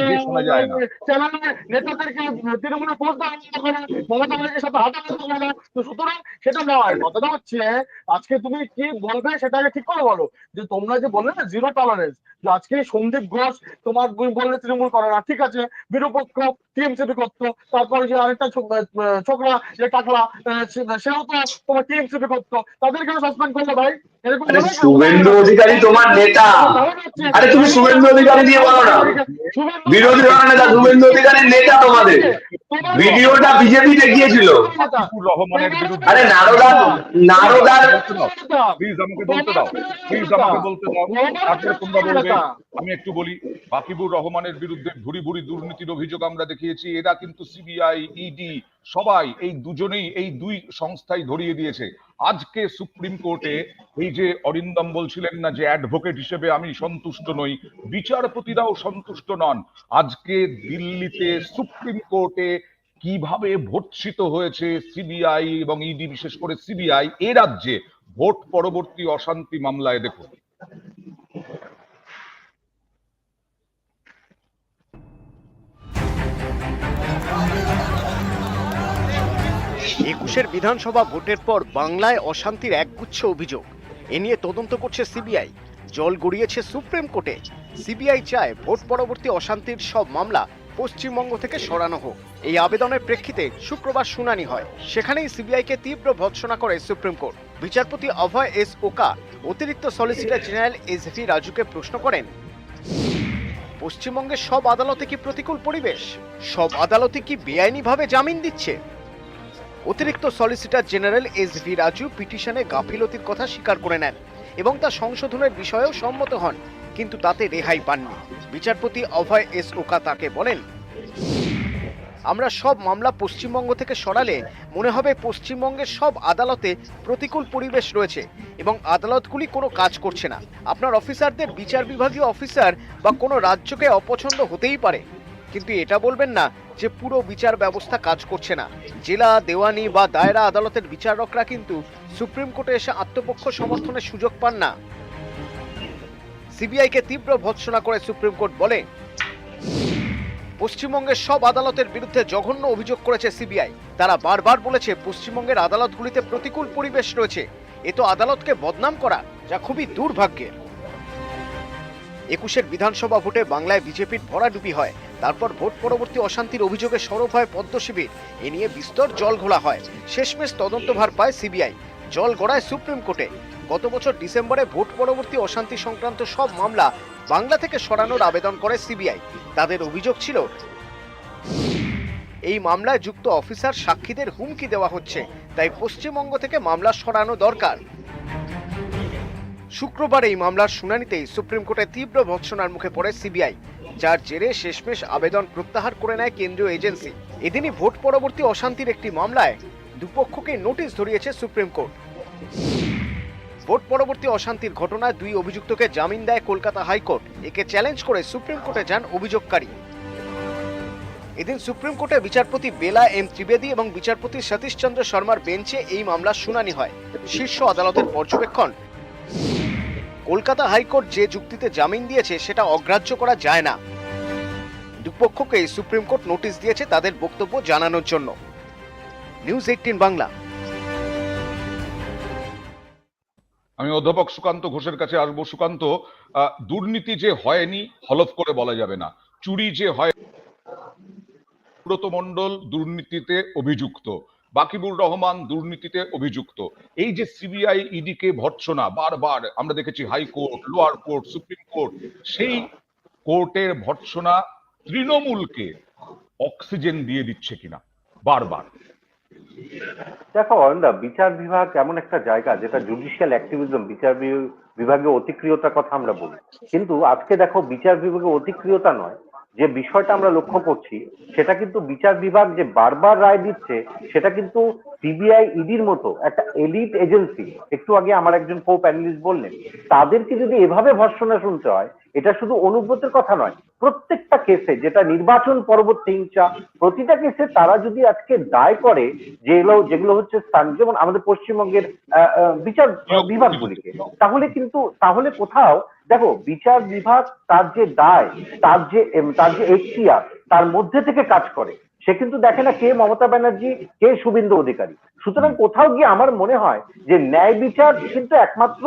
দিয়ে শোনা যায় না। চ্যানেলে নেতাদেরকে তৃণমূলের পোস্ট দেওয়া মমতা ব্যানার্জির সাথে হাঁটাহাঁটি করে না। তো সুতরাং সেটা নয়, কথাটা হচ্ছে আজকে তুমি কি বলবে সেটাকে ঠিক করে বলো। যে তোমরা যে বললে না জিরো টলারেন্স, যে আজকে সন্দীপ ঘোষ তোমার বললে তৃণমূল করে না, ঠিক আছে, বিরোপক্ষ টিএমসিপি করতো, তারপরে যে আরেকটা ছোকরা যে টাকলা সেও তো তোমার টিএমসিপি করতো, তাদেরকে সাসপেন্ড করলো ভাই, এরকম আরে মনে শুভেন্দু অধিকারী তোমার নেতা। আরে তুমি শুভেন্দু অধিকারী দিয়ে বলো না, বিরোধী দলের নেতা শুভেন্দু অধিকারীর নেতা তোমাদের। ভিডিওটা বিজেপি দেখিয়েছিল। হাবিবুর রহমানের বিরুদ্ধে আরে নারদার নারদার বলতে দাও, প্লিজ আমাকে বলতে দাও, প্লিজ আমাকে বলতে দাও, তারপরে তোমরা বলবে। আমি একটু বলি, বাকিবুর রহমানের বিরুদ্ধে ভুরি ভুরি দুর্নীতির অভিযোগ আমরা দেখিয়েছি। এরা কিন্তু সিবিআই, ইডি সবাই, এই দুজনেই, এই দুই সংস্থাই ধরিয়ে দিয়েছে। আজকে সুপ্রিম কোর্টে এই যে অরিন্দম বলছিলেন না যে অ্যাডভোকেট হিসেবে আমি সন্তুষ্ট নই, বিচারপতিরাও সন্তুষ্ট নন। আজকে দিল্লিতে সুপ্রিম কোর্টে কিভাবে ভর্ৎসিত হয়েছে সিবিআই এবং ইডি, বিশেষ করে সিবিআই এ রাজ্যে ভোট পরবর্তী অশান্তি মামলায়। দেখুন, একুশের বিধানসভা ভোটের পর বাংলায় অশান্তির একগুচ্ছ অভিযোগ। এ নিয়ে তদন্ত করছে সিবিআই, জল গড়িয়েছে সুপ্রিম কোর্টে। সিবিআই চায় ভোট পরবর্তী অশান্তির সব মামলা পশ্চিমবঙ্গ থেকে সরানো হোক। এই আবেদনের প্রেক্ষিতে শুক্রবার শুনানি হয়। সেখানেই সিবিআইকে তীব্র ভর্ৎসনা করে সুপ্রিম কোর্ট। বিচারপতি অভয় এস ওকা অতিরিক্ত সলিসিটর জেনারেল এস.ভি. রাজুকে প্রশ্ন করেন, পশ্চিমবঙ্গের সব আদালতে কি প্রতিকূল পরিবেশ? সব আদালতে কি বেআইনিভাবে জামিন দিচ্ছে? অতিরিক্ত সলিসিটর জেনারেল এস.ভি. রাজু পিটিশনে গাফিলতির কথা স্বীকার করে নেন এবং তা সংশোধনের বিষয়েও সম্মত হন, কিন্তু তাতে রেহাই পাননি। বিচারপতি অভয় এস ওকা তাকে বলেন, আমরা সব মামলা পশ্চিমবঙ্গ থেকে সরালে মনে হবে পশ্চিমবঙ্গের সব আদালতে প্রতিকূল পরিবেশ রয়েছে এবং আদালতগুলি কোনো কাজ করছে না। আপনার অফিসারদের বিচার বিভাগীয় অফিসার বা কোনো রাজ্যকে অপছন্দ হতেই পারে, কিন্তু এটা বলবেন না যে পুরো বিচার ব্যবস্থা কাজ করছে না। জেলা, দেওয়ানি বা দায়রা আদালতের বিচারকরা কিন্তু সুপ্রিম কোর্টে এসে আত্মপক্ষ সমর্থনের সুযোগ পান না। সিবিআইকে তীব্র ভর্ৎসনা করে সুপ্রিম কোর্ট বলে, পশ্চিমবঙ্গের সব আদালতের বিরুদ্ধে জঘন্য অভিযোগ করেছে সিবিআই। তারা বারবার বলেছে পশ্চিমবঙ্গের আদালতগুলিতে প্রতিকূল পরিবেশ রয়েছে। এ তো আদালতকে বদনাম করা, যা খুবই দুর্ভাগ্যের। একুশের বিধানসভা ভোটে বাংলায় বিজেপির ভরাডুবি হয়। তারপর ভোট পরবর্তী অশান্তির অভিযোগে সরব হয় পদ্ম শিবির। এ নিয়ে বিস্তর জল ঘোলা হয়। শেষমেশ তদন্তভার পায় সিবিআই, জল গড়ায় সুপ্রিম কোর্টে। গত বছর ডিসেম্বরে ভোট পরবর্তী অশান্তি সংক্রান্ত সব মামলা বাংলা থেকে সরানোর আবেদন করে সিবিআই। তাদের অভিযোগ ছিল, এই মামলায় যুক্ত অফিসার সাক্ষীদের হুমকি দেওয়া হচ্ছে, তাই পশ্চিমবঙ্গ থেকে মামলা সরানো দরকার। শুক্রবার এই মামলার শুনানিতেই সুপ্রিম কোর্টে তীব্র ভর্ৎসনার মুখে পড়ে সিবিআই, যার জেরে শেষমেশ আবেদন প্রত্যাহার করে নেয় কেন্দ্রীয় এজেন্সি। এদিনই ভোট পরবর্তী অশান্তির একটি মামলায় দুপক্ষকে নোটিশ ধরিয়েছে সুপ্রিম কোর্ট। ভোট পরবর্তী অশান্তির ঘটনায় দুই অভিযুক্তকে জামিন দেয় কলকাতা হাইকোর্ট। একে চ্যালেঞ্জ করে সুপ্রিম কোর্টে যান অভিযোগকারী। এদিন সুপ্রিম কোর্টে বিচারপতি বেলা এম ত্রিবেদী এবং বিচারপতি সতীশ চন্দ্র শর্মার বেঞ্চে এই মামলার শুনানি হয়। শীর্ষ আদালতের পর্যবেক্ষণ, কলকাতা হাইকোর্ট যে যুক্তিতে জামিন দিয়েছে সেটা অগ্রাহ্য করা যায় না। দুপক্ষকে সুপ্রিম কোর্ট নোটিশ দিয়েছে তাদের বক্তব্য জানানোর জন্য। নিউজ 18 বাংলা। আমি অধ্যাপক সুকান্ত ঘোষের কাছে আসবো। সুকান্ত, দুর্নীতি যে হয়নি হলফ করে বলা যাবে না, চুরি যে হয়, ব্রত মণ্ডল দুর্নীতিতে অভিযুক্ত, বাকিবুর রহমান দুর্নীতিতে অভিযুক্ত। এই যে সিবিআই ইডি কে ভর্ৎসনা বারবার আমরা দেখেছি, high court, lower court, supreme court, সেই কোর্টের ভর্ৎসনা তৃণমূলকে অক্সিজেন দিয়ে দিচ্ছে কিনা বারবার। দেখো অরিন্দা, বিচার বিভাগ এমন একটা জায়গা যেটা জুডিশিয়াল অ্যাক্টিভিজম, বিচার বিভাগে অতিক্রিয়তার কথা আমরা বলি, কিন্তু আজকে দেখো বিচার বিভাগে অতিক্রিয়তা নয়, যে বিষয়টা আমরা লক্ষ্য করছি সেটা কিন্তু বিচার বিভাগ যে বারবার রায় দিচ্ছে সেটা কিন্তু সিবিআই ইডির মতো একটা এলিট এজেন্সি, একটু আগে আমার একজন কো প্যানেলিস্ট বললেন, তাদেরকে যদি এভাবে ভর্ৎসনা শুনতে হয়, এটা শুধু অনুব্রতের কথা নয়, প্রত্যেকটা কেসে, যেটা নির্বাচন পরবর্তী হিংসা, প্রতিটা কেসে তারা যদি আজকে দায় করে যেগুলো হচ্ছে স্থান, যেমন আমাদের পশ্চিমবঙ্গের বিচার বিভাগগুলিকে, তাহলে কোথাও দেখো বিচার বিভাগ তার যে দায়, তার যে এখতিয়ার, তার মধ্যে থেকে কাজ করে। সে কিন্তু দেখে না কে মমতা ব্যানার্জি, কে শুভেন্দু অধিকারী। সুতরাং কোথাও গিয়ে আমার মনে হয় যে ন্যায় বিচার কিন্তু একমাত্র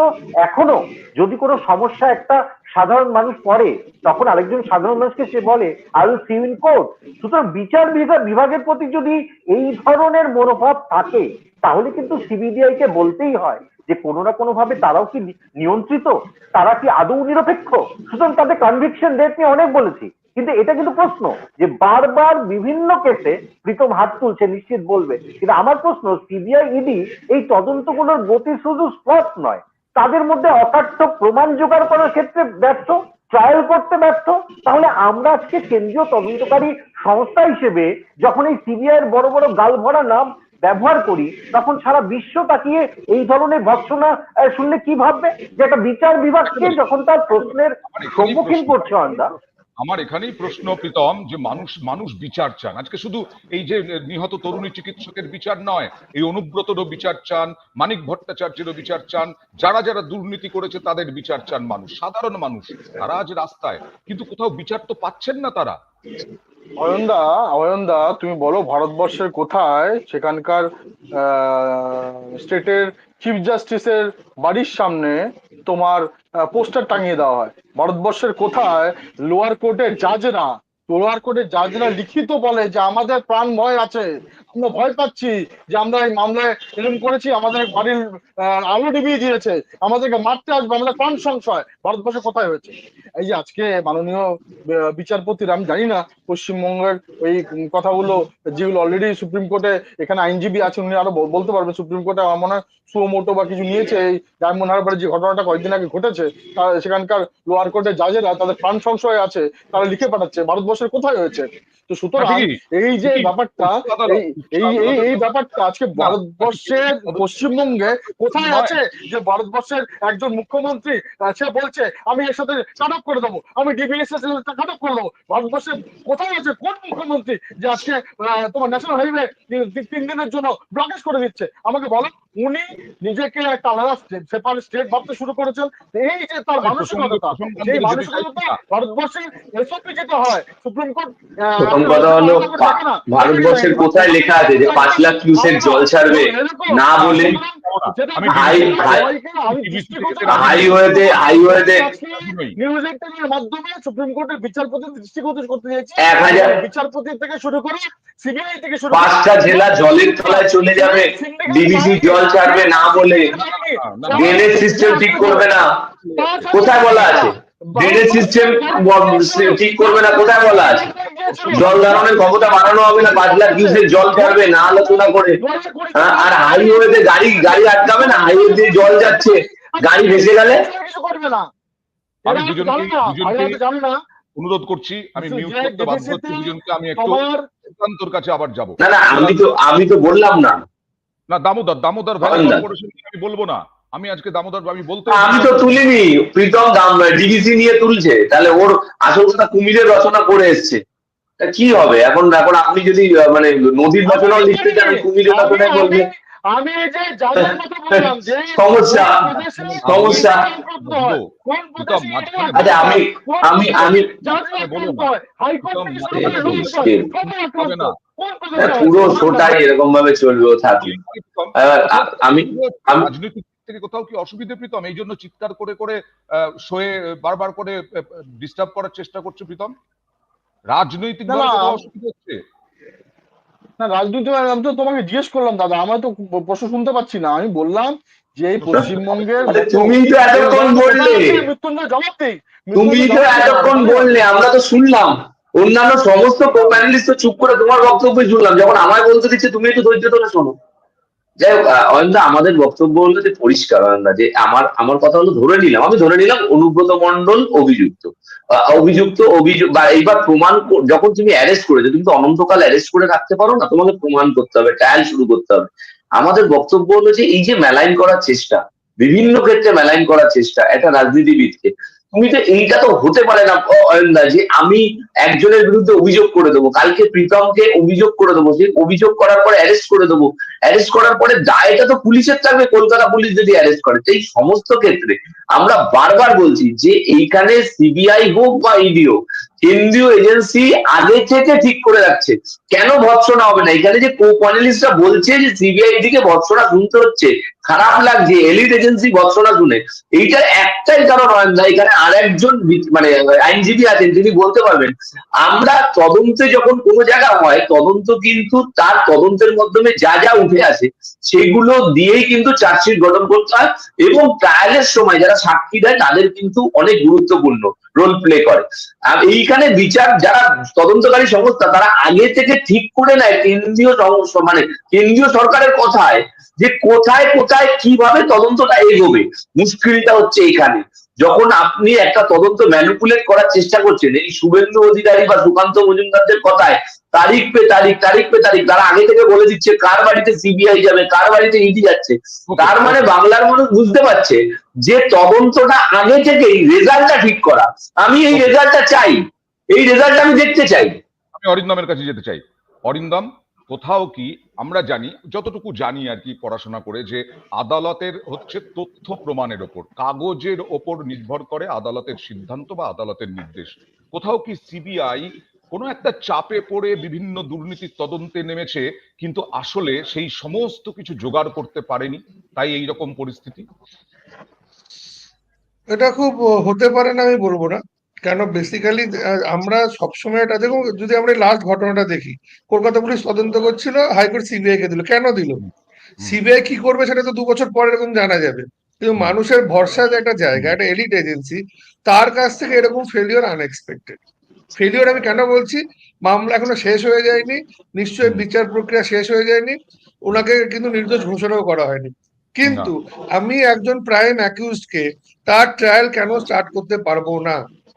এখনো, যদি কোনো সমস্যা একটা সাধারণ মানুষ পড়ে, তখন আরেকজন সাধারণ মানুষকে সে বলে I will see you in court. সুতরাং বিচার বিভাগের প্রতি যদি এই ধরনের মনোভাব থাকে, তাহলে কিন্তু সিবিডিআই কে বলতেই হয় যে কোনো না কোনো ভাবে তারাও কি নিয়ন্ত্রিত, তারা কি আদৌ নিরপেক্ষ। সুতরাং তাদের কনভিকশন রেট নিয়ে অনেক বলেছি, কিন্তু এটা কিন্তু প্রশ্ন যে বারবার বিভিন্ন কেসে প্রীতম হাত তুলছে, নিশ্চিত বলবে, কিন্তু আমার প্রশ্ন, সিবিআই ইডি এই তদন্তগুলোর গতি শুধু স্পট নয়, তাদের মধ্যে অকাট্য প্রমাণ জোগাড় করার ক্ষেত্রে ব্যর্থ, ট্রায়াল করতে ব্যর্থ। তাহলে আমরা আজকে কেন্দ্রীয় তদন্তকারী সংস্থা হিসেবে যখন এই সিবিআই এর বড় বড় গাল ভরা নাম ব্যবহার করি, তখন সারা বিশ্ব তাকিয়ে এই ধরনের ভর্ৎসনা শুনলে কি ভাববে, যে একটা বিচার বিভাগকে যখন তার প্রশ্নের সম্মুখীন করছে আমরা। আমার এখানেই প্রশ্ন প্রীতম, যে মানুষ বিচার চান। আজকে শুধু এই যে নিহত তরুণী চিকিৎসকের বিচার নয়, এই অনুব্রতরও বিচার চান, মানিক ভট্টাচার্যেরও বিচার চান, যারা যারা দুর্নীতি করেছে তাদের বিচার চান মানুষ, সাধারণ মানুষ, তারা আজ রাস্তায়, কিন্তু কোথাও বিচার তো পাচ্ছেন না তারা। অয়নদা, তুমি বলো ভারতবর্ষের কোথায় সেখানকার স্টেটের চিফ জাস্টিসের বাড়ির সামনে তোমার পোস্টার টাঙিয়ে দেওয়া হয়? ভারতবর্ষের কোথায় লোয়ার কোর্টের জাজরা লিখিত বলে যে আমাদের প্রাণ ভয় আছে, আমরা ভয় পাচ্ছি, যে আমরা এই মামলায় এরকম করেছি, আমাদের বাড়ির আলো নিভিয়ে দিয়েছে, আমাদেরকে মারতে আসবে, আমাদের প্রাণ সংশয়? ভারতবর্ষে কোথায় হয়েছে? এই যে আজকে মাননীয় বিচারপতির, আমি জানি না পশ্চিমবঙ্গের ওই কথাগুলো যেগুলো অলরেডি সুপ্রিম কোর্টে, এখানে আইনজীবী আছেন, উনি আরো বলতে পারবেন, সুপ্রিম কোর্টে আমার মনে হয় সুমোটো বা কিছু নিয়েছে এই ডায়মন্ড হারবারে যে ঘটনাটা কয়েকদিন আগে ঘটেছে, সেখানকার লোয়ার কোর্টের জাজেরা তাদের প্রাণ সংশয় আছে, তারা লিখে পাঠাচ্ছে। ভারতবর্ষের কোথায় হয়েছে? তো সুতরাং এই যে ব্যাপারটা, এই ব্যাপারটা আজকে ভারতবর্ষের পশ্চিমবঙ্গে কোথায় আছে, যে ভারতবর্ষের একজন মুখ্যমন্ত্রী সে বলছে আমি এর সাথে কাট অফ করে দেবো, আমি ডিবিএস এর সাথে কাট অফ করে দেবো? ভারতবর্ষের কোথায় আছে, কোন মুখ্যমন্ত্রী যে আজকে তোমার ন্যাশনাল হাইওয়ে 3 দিনের জন্য ব্লকেজ করে দিচ্ছে? আমাকে বলো। উনি নিজেকে একটা আলাদা সেপারেট স্টেট ভাবতে শুরু করেছেন। এই যে তার মানসিকতা, সেই মানসিকতা ভারতবর্ষের এসপি যেটা হয়, সুপ্রিম কোর্ট। প্রথম কথা হলো, ভারতবর্ষের কোথায় লেখা আছে যে 5 লাখ কিউসেক জল ছাড়বে না বলে হাইওয়েতে নিউজ এইটিনের মাধ্যমে সুপ্রিম কোর্টের বিচারপতির দৃষ্টিগোচর করতে চাইছে। 1000 বিচারপতি থেকে শুরু করে সিবিআই থেকে শুরু করে 5টা জেলা জলের তলায় চলে যাবে, ডিবিসি জল ছাড়বে না বলে, ড্রেনেজ সিস্টেম ঠিক করবে না, কোথায় বলা আছে? ড্রেনেজ সিস্টেম ঠিক করবে না, কোথায় বলা আছে? জল ধারণের ক্ষমতা বাড়ানো হবে না, 5 লাখ কিউসেক জল ছাড়বে না আলোচনা করে। আর হাইওয়েতে গাড়ি আটকাবে না, হাইওয়ে দিয়ে জল যাচ্ছে, গাড়ি ভেসে গেলে কিছু করবে না। আমি দুজনকে অনুরোধ করছি, আমি মিউট করতে বাধ্য হচ্ছি দুজনকে, আমি একটু তোর কাছে আবার যাব। না আমি তো বললাম না। না, দামোদর ভ্যালি কর্পোরেশন আমি বলবো না, আমি আজকে দামোদর আমি বলতে, আমি তো তুলিনি, প্রীতম ডিবিসি নিয়ে তুলছে, তাহলে ওর আসল কথা কুমিরের রচনা করে এসছে, কি হবে এখন? আপনি যদি মানে নদীর রচনা লিখতে চান, কুমিরের রচনায় বলবেন। আমি যে জাজের কথা বললাম, যে সমস্যা আচ্ছা, আমি পুরো শোটাই এরকম ভাবে চলবে, ও থাকবে। আমি রাজনৈতিক থেকে কোথাও কি অসুবিধে প্রীতম? এই জন্য চিৎকার করে করে শোয়ে বারবার করে ডিস্টার্ব করার চেষ্টা করছে প্রীতম? রাজনৈতিক অসুবিধা হচ্ছে না? রাজনীতি আমি তো তোমাকে জিজ্ঞেস করলাম দাদা, আমার তো প্রশ্ন শুনতে পাচ্ছি না। আমি বললাম যে এই পশ্চিমবঙ্গের, তুমি তো এতক্ষণ বললে, আমরা তো শুনলাম, অন্যান্য সমস্ত প্যানেলিস্ট তো চুপ করে তোমার বক্তব্য শুনলাম, যখন আমায় বলতে দিচ্ছে তুমি একটু ধৈর্য ধরে শোনো। যাই হোক, অয়নদা, আমাদের বক্তব্য হলো যে পরিষ্কার, অয়নদা, যে আমার কথা হলো, আমি ধরে নিলাম অনুব্রত মণ্ডল অভিযুক্ত বা এইবার প্রমাণ, যখন তুমি অ্যারেস্ট করেছো, তুমি তো অনন্তকাল অ্যারেস্ট করে রাখতে পারো না, তোমাকে প্রমাণ করতে হবে, ট্রায়াল শুরু করতে হবে। আমাদের বক্তব্য হলো যে এই যে মেলাইন করার চেষ্টা, বিভিন্ন ক্ষেত্রে মেলাইন করার চেষ্টা একটা রাজনীতিবিদকে, তুমি তো এইটা তো হতে পারে না অয়নদা যে আমি একজনের বিরুদ্ধে অভিযোগ করে দেবো, কালকে প্রীতমকে অভিযোগ করে দেবো, সেই অভিযোগ করার পরে অ্যারেস্ট করে দেবো, অ্যারেস্ট করার পরে দায়টা তো পুলিশের থাকবে, কলকাতা পুলিশ যদি অ্যারেস্ট করে। এই সমস্ত ক্ষেত্রে আমরা বারবার বলছি যে এইখানে সিবিআই হোক বা ইডি হোক, কেন্দ্রীয় এজেন্সি আগে থেকে ঠিক করে রাখছে, কেন ভৎসনা হবে না? এখানে যে কো প্যানেলিস্টরা বলছে যে সিবিআই দিকে ভৎসনা শুনতে হচ্ছে, খারাপ লাগছে এলিট এজেন্সি ভৎসনা শুনে, এইটার একটাই কারণ হয় না, এখানে আর একজন মানে আইনজীবী আছেন যিনি বলতে পারবেন আমরা তদন্তে যখন কোনো জায়গা হয় তদন্ত কিন্তু তার তদন্তের মাধ্যমে যা যা উঠে আসে সেগুলো দিয়েই কিন্তু চার্জশিট গঠন করতে হয়, এবং ট্রায়ালের সময় যারা সাক্ষী দেয় তাদের কিন্তু অনেক গুরুত্বপূর্ণ রোল প্লে করে। আর এইখানে বিচার যারা তদন্তকারী সংস্থা তারা আগে থেকে ঠিক করে নেয় কেন্দ্রীয় মানে কেন্দ্রীয় সরকারের কথায় যে কোথায় কোথায় কিভাবে তদন্তটা এগোবে। মুশকিলটা হচ্ছে এখানে যখন আপনি একটা তদন্ত ম্যানিপুলেট করার চেষ্টা করছেন, এই শুভেন্দু অধিকারী বা সুকান্ত মজুমদারদের কথায় তারিখ পে তারিখ, তারিখ পে তারিখ, তারা আগে থেকে বলে দিচ্ছে কার বাড়িতে সিবিআই যাবে, কার বাড়িতে ইডি যাচ্ছে। তার মানে বাংলার মানুষ বুঝতে পারছে যে তদন্তটা আগে থেকেই রেজাল্টটা ঠিক করা। আমি এই রেজাল্টটা চাই, এই রেজাল্টটা আমি দেখতে চাই। আমি অরিন্দমের কাছে যেতে চাই। অরিন্দম, কোথাও কি আমরা জানি, যতটুকু জানি আর কি পড়াশোনা করে, যে আদালতের হচ্ছে তথ্য প্রমাণের ওপর, কাগজের ওপর নির্ভর করে আদালতের সিদ্ধান্ত বা আদালতের নির্দেশ। কোথাও কি সিবিআই কোনো একটা চাপে পড়ে বিভিন্ন দুর্নীতির তদন্তে নেমেছে, কিন্তু আসলে সেই সমস্ত কিছু জোগাড় করতে পারেনি, তাই এই রকম পরিস্থিতি? এটা খুব হতে পারে না আমি বলবো না, কেন বেসিক্যালি আমরা সবসময় এটা দেখো, যদি আমরা লাস্ট ঘটনাটা দেখি, কলকাতা পুলিশ তদন্ত করছিল, হাইকোর্ট সিবিআই কে দিল, কেন দিল? সিবিআই কি করবে সেটা তো 2 বছর পরে এরকম জানা যাবে, কিন্তু মানুষের ভরসা যে একটা জায়গা, একটা এলিট এজেন্সি, তার কাছ থেকে এরকম ফেলিওর আনএক্সপেক্টেড। ফেলিওর আমি কেন বলছি, মামলা এখনো শেষ হয়ে যায়নি, নিশ্চয়ই বিচার প্রক্রিয়া শেষ হয়ে যায়নি, ওনাকে কিন্তু নির্দোষ ঘোষণাও করা হয়নি, কিন্তু আমি একজন প্রাইম অ্যাকিউজড কে তার ট্রায়াল কেন স্টার্ট করতে পারবো না?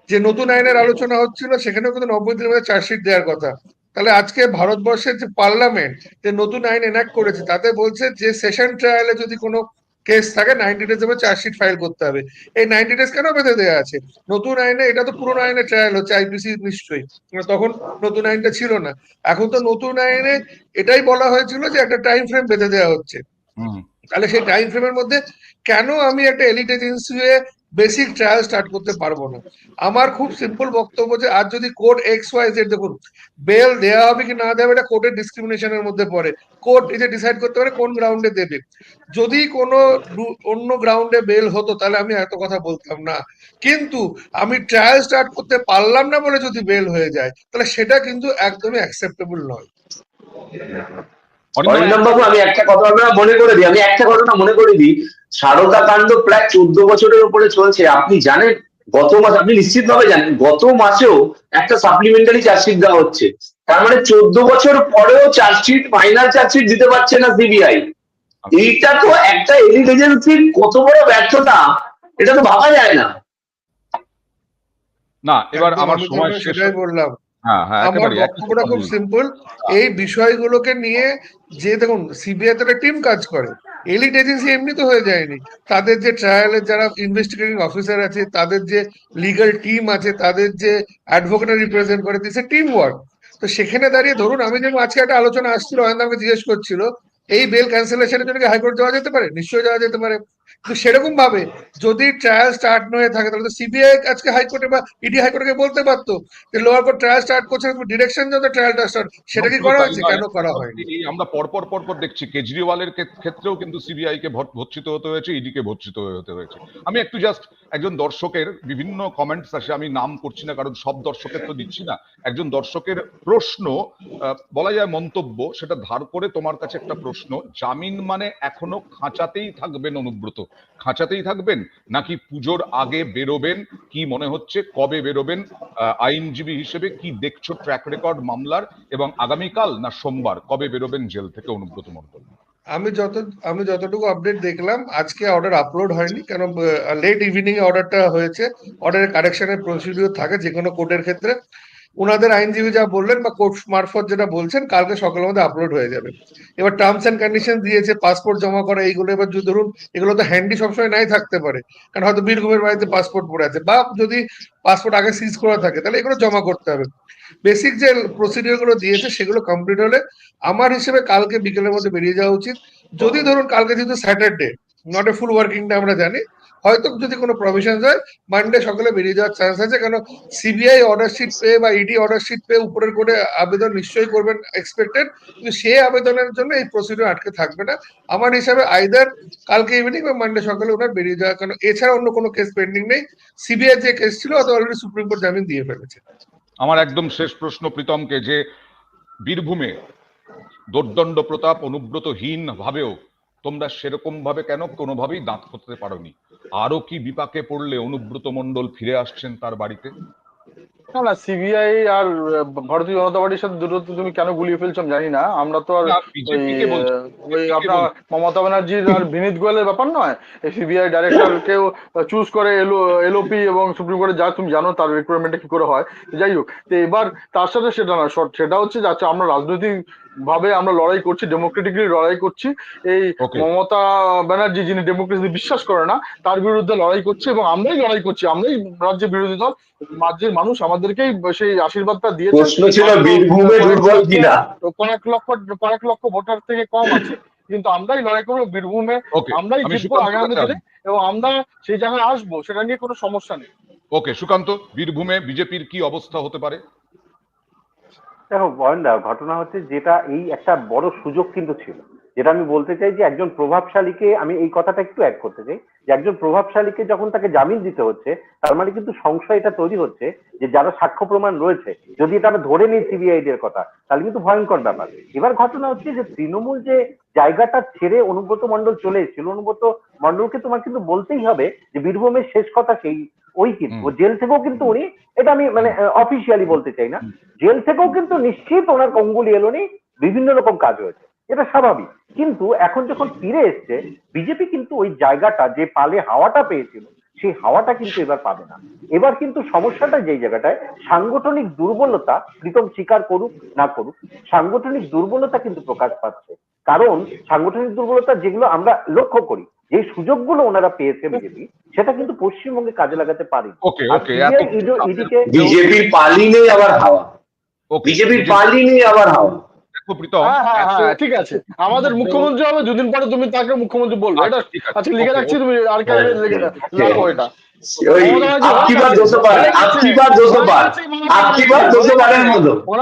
যে নতুন আইনের আলোচনা হচ্ছিল সেখানেও কিন্তু 90 দিনের মধ্যে চার্জশিট দেওয়ার কথা, তাহলে আজকে ভারতবর্ষের যে পার্লামেন্ট যে নতুন আইন এনাক্ট করেছে তাতে বলছে যে সেশন ট্রায়ালে যদি কোনো কেস থাকে 90 ডেজ এর চার্জশিট ফাইল করতে হবে। এই 90 ডেজ কেন বেঁধে দেওয়া আছে? নতুন আইনে, এটা তো পুরোনো আইনে ট্রায়াল হচ্ছে আইপিসি, নিশ্চয়ই তখন নতুন আইনটা ছিল না। এখন তো নতুন আইনে এটাই বলা হয়েছিল যে একটা টাইম ফ্রেম বেঁধে দেওয়া হচ্ছে, তাহলে সেই টাইম ফ্রেমের মধ্যে কেন আমি একটা elite agency basic trial start করতে পারবো না? আমার খুব সিম্পল বক্তব্য যে আজ যদি কোর্ট এক্স ওয়াই জেড, দেখুন বেল দেওয়া হবে কি না দেওয়া হবে এটা কোর্টের ডিসক্রিমিনেশনের মধ্যে পড়ে, কোর্ট এটা ডিসাইড করতে পারে কোন গ্রাউন্ডে দেবে। যদি কোনো অন্য গ্রাউন্ডে বেল হতো তাহলে আমি এত কথা বলতাম না, কিন্তু আমি ট্রায়াল স্টার্ট করতে পারলাম না বলে যদি বেল হয়ে যায় তাহলে সেটা কিন্তু একদমই অ্যাকসেপ্টেবল নয়। অরিন্দম বাবু, আমি একটা কথা মনে করে দিই, সারদা কাণ্ড প্রায় 14 বছরের উপরে চলছে। আপনি জানেন গত মাসে, আপনি নিশ্চিতভাবে জানেন গত মাসেও একটা সাপ্লিমেন্টারি চার্জশিট দেওয়া হচ্ছে, তার মানে 14 বছর পরেও চার্জশিট, ফাইনাল চার্জশিট দিতে পারছে না সিবিআই। এইটা তো একটা এলিট এজেন্সির কত বড় ব্যর্থতা, এটা তো ভাবা যায় না। না, এবার আমার সময় শেষ, সেটাই বললাম। আমার একেবারে বক্তব্যটা খুব সিম্পল, এই বিষয়গুলোকে নিয়ে যে দেখুন সিবিআই তো একটা টিম কাজ করে, এলিট এজেন্সি এমনি তো হয়ে যায়নি, তাদের যে ট্রায়ালের যারা ইনভেস্টিগেটিং অফিসার আছে, তাদের যে লিগ্যাল টিম আছে, তাদের যে অ্যাডভোকেট রিপ্রেজেন্ট করে, দিস এ টিম ওয়ার্ক। তো সেখানে দাঁড়িয়ে ধরুন আমি যেমন আজকে একটা আলোচনা আসছিল, অয়ন আমাকে জিজ্ঞেস করছিল এই বেল ক্যান্সেলেশনের জন্য কি হাইকোর্ট যাওয়া যেতে পারে? নিশ্চয়ই যাওয়া যেতে পারে, কিন্তু সেরকম ভাবে যদি ট্রায়াল স্টার্ট না হয়ে থাকে তাহলে তো সিবিআই আজকে হাইকোর্টে বা ইডি হাইকোর্টে বলতে পারতো যে লোয়ার কোর্ট ট্রায়াল স্টার্ট করছে, ডিরেকশন যাতে ট্রায়ালটা স্টার্ট, সেটা কি করা হয়েছে? কেন করা হয়নি? আমরা পরপর দেখছি কেজরিওয়ালের ক্ষেত্রেও কিন্তু সিবিআই কে ভর্ৎসিত হতে হয়েছে, ইডি কে ভর্ৎসিত হতে হয়েছে। আমি একটু জাস্ট একজন দর্শকের বিভিন্ন কমেন্টস আসে, আমি নাম করছি না কারণ সব দর্শকের তো দিচ্ছি না, একজন দর্শকের প্রশ্ন, বলা যায় মন্তব্য, সেটা ধার করে তোমার কাছে একটা প্রশ্ন। জামিন মানে এখনো খাঁচাতেই থাকবেন অনুব্রত? খাঁচাতেই থাকবেন নাকি পুজোর আগে বেরোবেন? কি মনে হচ্ছে কবে বেরোবেন? আইনজীবী হিসেবে কি দেখছো ট্র্যাক রেকর্ড মামলার, এবং আগামীকাল না সোমবার কবে বেরোবেন জেল থেকে অনুব্রত মণ্ডল? আমি যতটুকু আপডেট দেখলাম, আজকে অর্ডার আপলোড হয়নি, কারণ লেট ইভিনিং এ অর্ডারটা হয়েছে। অর্ডারের কারেকশনের প্রসিডিউর থাকে যে কোনো কোর্টের ক্ষেত্রে, ওনাদের আইনজীবী যা বললেন বা কোর্ট মারফত যেটা বলছেন কালকে সকালের মধ্যে আপলোড হয়ে যাবে। এবার টার্মস এন্ড কন্ডিশন দিয়েছে পাসপোর্ট জমা করা এইগুলো, এবার যদি ধরুন এগুলো তো হ্যান্ডি সবসময় নাই থাকতে পারে, কারণ হয়তো বীরভূমের বাড়িতে পাসপোর্ট পড়ে আছে, বা যদি পাসপোর্ট আগে সিজ করা থাকে তাহলে এগুলো জমা করতে হবে। বেসিক যে প্রসিডিওর গুলো দিয়েছে সেগুলো কমপ্লিট হলে আমার হিসেবে কালকে বিকেলের মধ্যে বেরিয়ে যাওয়া উচিত। যদি ধরুন কালকে যেহেতু Saturday, not a full working day আমরা জানি, হয়তো যদি কোনো প্রভিশন হয় মানডে সকালে বেরিয়ে যাওয়ার চান্স আছে, কারণ সিবিআই অর্ডার শিট পেয়ে বা ইডি অর্ডার শিট পেয়ে উপরের কোর্টে আবেদন নিশ্চয়ই করবেন এক্সপেক্টেড, কিন্তু সেই আবেদনের জন্য এই প্রসিডিওর আটকে থাকবে না আমার হিসাবে। আইদার কালকে ইভিনিং বা মানডে সকালে ওনার বেরিয়ে যাওয়া, কারণ এছাড়া অন্য কোনো কেস পেন্ডিং নেই। সিবিআই যে কেস ছিল অত অলরেডি সুপ্রিম কোর্ট জামিন দিয়ে ফেলেছে। আমার একদম শেষ প্রশ্ন প্রীতমকে, যে বীরভূমে দোর্দণ্ড প্রতাপ অনুব্রতহীন ভাবেও তোমরা সেরকম ভাবে কেন কোনোভাবেই দাঁত খোঁচতে পারোনি? আরো কি বিপাকে পড়লে অনুব্রত মণ্ডল ফিরে আসছেন তার বাড়িতে? না না, সিবিআই আর ভারতীয় জনতা পার্টির সাথে দূরত্ব তুমি কেন গুলিয়ে ফেলছো আমি জানি না। আমরা তো আর বিজেপিকে বলছি, ওই আপনার মমতা ব্যানার্জির আর বিনীত গোয়েলের ব্যাপার নয়। এই সিবিআই ডাইরেক্টরকেও চুজ করে এলওপি এবং সুপ্রিম কোর্টে, যা তুমি জানো তার রিক্রুটমেন্টটা কি করে হয়। যাই হোক, তো এবার তার সাথে সেটা না, সেটা হচ্ছে যাচ্ছে আমরা রাজনৈতিক ভাবে আমরা লড়াই করছি, ডেমোক্রেটিকলি লড়াই করছি। এই মমতা ব্যানার্জি যিনি ডেমোক্রেসি বিশ্বাস করে না তার বিরুদ্ধে লড়াই করছে, এবং আমরাই লড়াই করছি, আমরাই রাজ্যের বিরোধী দল। রাজ্যের মানুষ আমাদেরকেই সেই আশীর্বাদটা দিয়েছে। প্রশ্ন ছিল বীরভূমে দুর্বল কিনা, কয়েক লক্ষ ভোটার থেকে কম আছে, কিন্তু আমরাই লড়াই করবো বীরভূমে, আমরাই জিতবো আগামী দিনে, এবং আমরা সেই জায়গায় আসবো, সেটা নিয়ে কোনো সমস্যা নেই। ওকে সুকান্ত, বীরভূমে বিজেপির কি অবস্থা হতে পারে? দেখো বয়নদা, ঘটনা হচ্ছে যেটা এই একটা বড় সুযোগ কিন্তু ছিল, যেটা আমি বলতে চাই যে একজন প্রভাবশালীকে, আমি এই কথাটা একটু অ্যাড করতে চাই, যে একজন প্রভাবশালীকে যখন তাকে জামিন দিতে হচ্ছে তার মানে কিন্তু সংশয় এটা তৈরি হচ্ছে যে যারা সাক্ষ্য প্রমাণ রয়েছে, যদি এটা আমরা ধরে নিই সিবিআইডি এর কথা, তাহলে কিন্তু ভয়ঙ্কর ব্যাপার। এবার ঘটনা হচ্ছে যে তৃণমূল যে জায়গাটা ছেড়ে অনুব্রত মণ্ডল চলে এসেছিল, অনুব্রত মণ্ডলকে তোমার কিন্তু বলতেই হবে যে বীরভূমের শেষ কথা সেই ওই, কিন্তু জেল থেকেও কিন্তু উনি, এটা আমি মানে অফিসিয়ালি বলতে চাই না, জেল থেকেও কিন্তু নিশ্চিত ওনার অঙ্গুলি এলোনি, বিভিন্ন রকম কাজ হয়েছে, এটা স্বাভাবিক। কিন্তু এখন যখন ফিরে এসছে বিজেপি, কিন্তু ওই জায়গাটা যে পালে হাওয়াটা পেয়েছিল সেই হাওয়াটা কিন্তু এবার পাবে না। এবার কিন্তু সমস্যাটা যেই জায়গাটায় সাংগঠনিক দুর্বলতা, প্রীতম স্বীকার করুক না করুক, সাংগঠনিক দুর্বলতা কিন্তু প্রকাশ পাচ্ছে। কারণ সাংগঠনিক দুর্বলতা যেগুলো আমরা লক্ষ্য করি, যে সুযোগগুলো ওনারা পেয়েছে বিজেপি, সেটা কিন্তু পশ্চিমবঙ্গে কাজে লাগাতে পারে। বিজেপির পালি নেই আবার হাওয়া, বিজেপির পালি নেই আবার হাওয়া। হ্যাঁ ঠিক আছে, আমাদের মুখ্যমন্ত্রী হবে দুদিন পরে, তুমি তাকে মুখ্যমন্ত্রী বলবে, এটা আচ্ছা লিখে রাখছি, তুমি আর রাখো এটা। আপকি বার 200 বার, আপকি বার 200 বার, আপকি বার 200 বারের মতো।